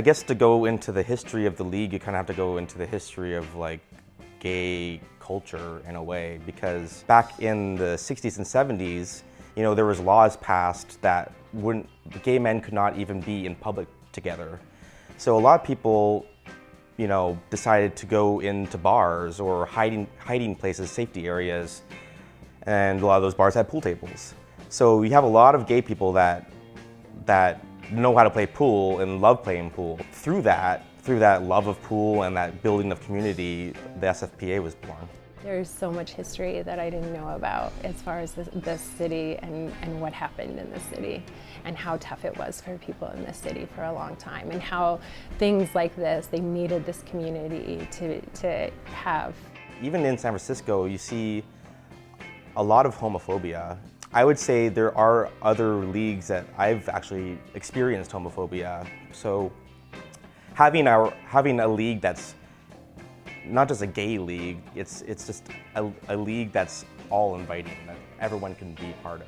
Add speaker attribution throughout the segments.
Speaker 1: I guess to go into the history of the league, you kind of have to go into the history of like gay culture in a way, because back in the 60s and 70s, you know, there was laws passed that gay men could not even be in public together. So a lot of people, you know, decided to go into bars or hiding places, safety areas, and a lot of those bars had pool tables. So you have a lot of gay people that know how to play pool and love playing pool. Through that love of pool and that building of community, the SFPA was born.
Speaker 2: There's so much history that I didn't know about as far as this city and what happened in the city and how tough it was for people in this city for a long time, and how things like this, they needed this community to have. Even in San Francisco, you see a lot of homophobia. I would say there are other leagues that I've actually experienced homophobia. So having a league that's not just a gay league, it's just a league that's all inviting, that everyone can be part of.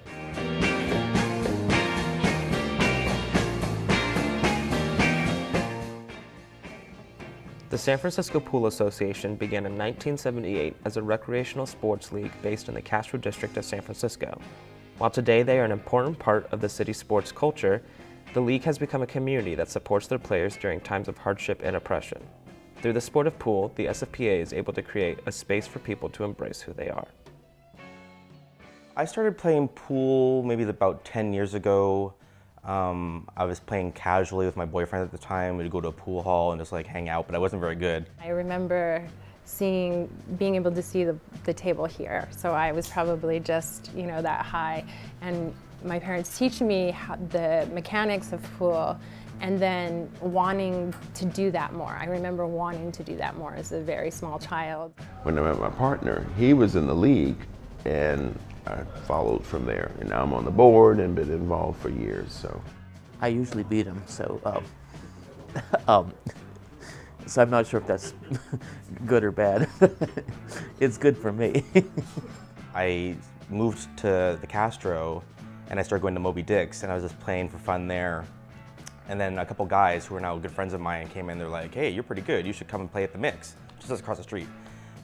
Speaker 3: The San Francisco Pool Association began in 1978 as a recreational sports league based in the Castro district of San Francisco. While today they are an important part of the city's sports culture, the league has become a community that supports their players during times of hardship and oppression. Through the sport of pool, the SFPA is able to create a space for people to embrace who they are.
Speaker 1: I started playing pool maybe about 10 years ago. I was playing casually with my boyfriend at the time. We'd go to a pool hall and just like hang out, but I wasn't very good. I remember being able to see the table here. So I was probably just, you know, that high. And my parents teaching me the mechanics of pool, and then wanting to do that more. I remember wanting to do that more as a very small child.
Speaker 4: When I met my partner, he was in the league, and I followed from there. And now I'm on the board and been involved for years, so.
Speaker 5: I usually beat him, so so I'm not sure if that's good or bad. It's good for me.
Speaker 1: I moved to the Castro and I started going to Moby Dick's, and I was just playing for fun there. And then a couple guys who are now good friends of mine came in, they're like, hey, you're pretty good, you should come and play at the Mix, just across the street.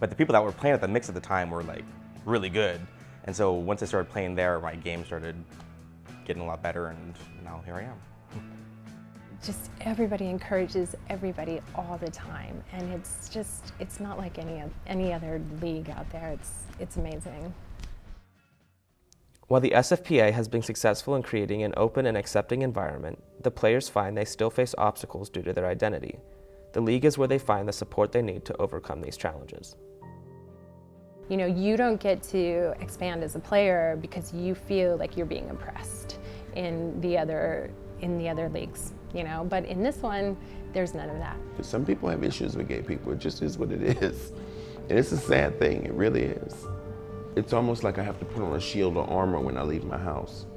Speaker 1: But the people that were playing at the Mix at the time were like really good. And so once I started playing there, my game started getting a lot better, and now here I am.
Speaker 2: Just everybody encourages everybody all the time, and it's not like any other league out there. It's amazing.
Speaker 3: While the SFPA has been successful in creating an open and accepting environment, the players find they still face obstacles due to their identity. The league is where they find the support they need to overcome these challenges.
Speaker 2: You know, you don't get to expand as a player because you feel like you're being oppressed in the other leagues, you know, but in this one, there's none of that.
Speaker 4: Some people have issues with gay people. It just is what it is. And it's a sad thing, it really is. It's almost like I have to put on a shield or armor when I leave my house,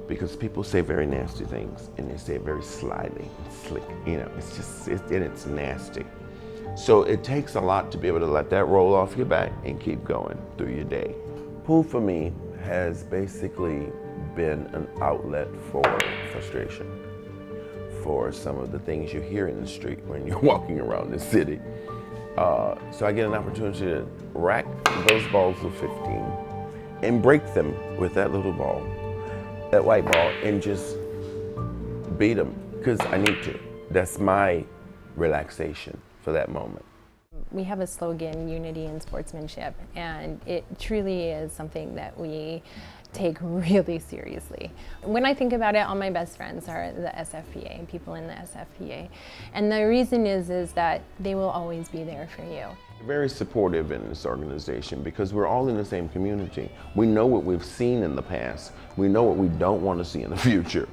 Speaker 4: because people say very nasty things, and they say it very slyly and slick, you know, it's nasty. So it takes a lot to be able to let that roll off your back and keep going through your day. Pool for me has basically been an outlet for frustration, for some of the things you hear in the street when you're walking around the city. So I get an opportunity to rack those balls of 15 and break them with that little ball, that white ball, and just beat them because I need to. That's my relaxation for that moment.
Speaker 2: We have a slogan, unity and sportsmanship, and it truly is something that we take really seriously. When I think about it, all my best friends are the SFPA, people in the SFPA. And the reason is that they will always be there for you.
Speaker 4: Very supportive in this organization because we're all in the same community. We know what we've seen in the past. We know what we don't want to see in the future.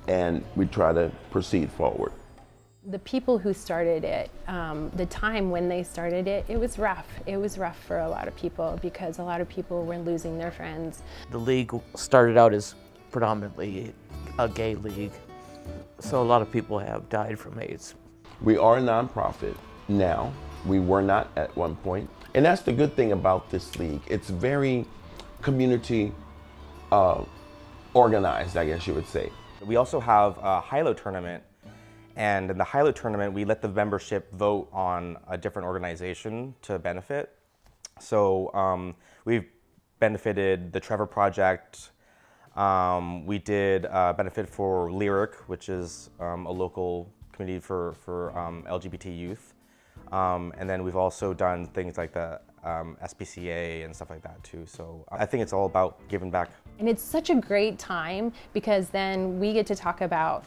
Speaker 4: And we try to proceed forward.
Speaker 2: The people who started it, the time when they started it, it was rough. It was rough for a lot of people because a lot of people were losing their friends.
Speaker 5: The league started out as predominantly a gay league, so a lot of people have died from AIDS.
Speaker 4: We are a nonprofit now. We were not at one point. And that's the good thing about this league. It's very community organized, I guess you would say.
Speaker 1: We also have a high-low tournament. And in the highlight tournament, we let the membership vote on a different organization to benefit. So we've benefited the Trevor Project. We did benefit for Lyric, which is a local community for LGBT youth. And then we've also done things like the SPCA and stuff like that too. So I think it's all about giving back.
Speaker 2: And it's such a great time because then we get to talk about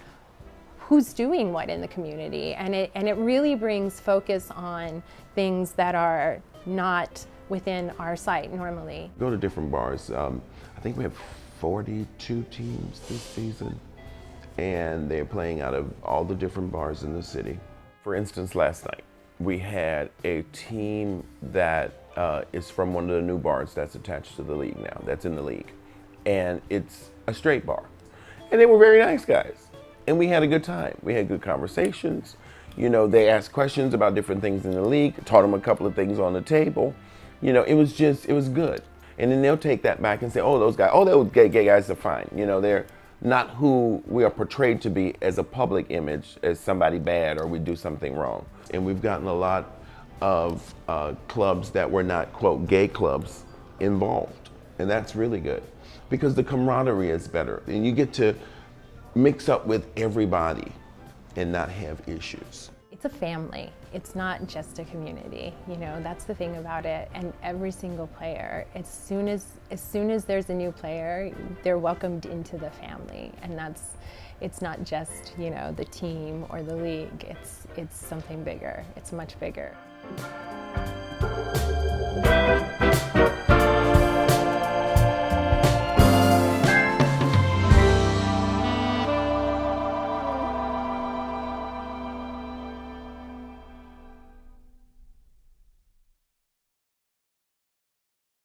Speaker 2: who's doing what in the community, and it really brings focus on things that are not within our site normally.
Speaker 4: Go to different bars. I think we have 42 teams this season, and they're playing out of all the different bars in the city. For instance, last night we had a team that is from one of the new bars that's attached to the league now, that's in the league, and it's a straight bar, and they were very nice guys. And we had a good time. We had good conversations. You know, they asked questions about different things in the league, taught them a couple of things on the table. You know, it was good. And then they'll take that back and say, oh, those gay guys are fine. You know, they're not who we are portrayed to be as a public image, as somebody bad or we do something wrong. And we've gotten a lot of clubs that were not, quote, gay clubs involved. And that's really good because the camaraderie is better. And you get to mix up with everybody and not have issues.
Speaker 2: It's a family. It's not just a community. You know, that's the thing about it. And every single player, as soon as there's a new player, they're welcomed into the family. And it's not just, you know, the team or the league. It's something bigger. It's much bigger.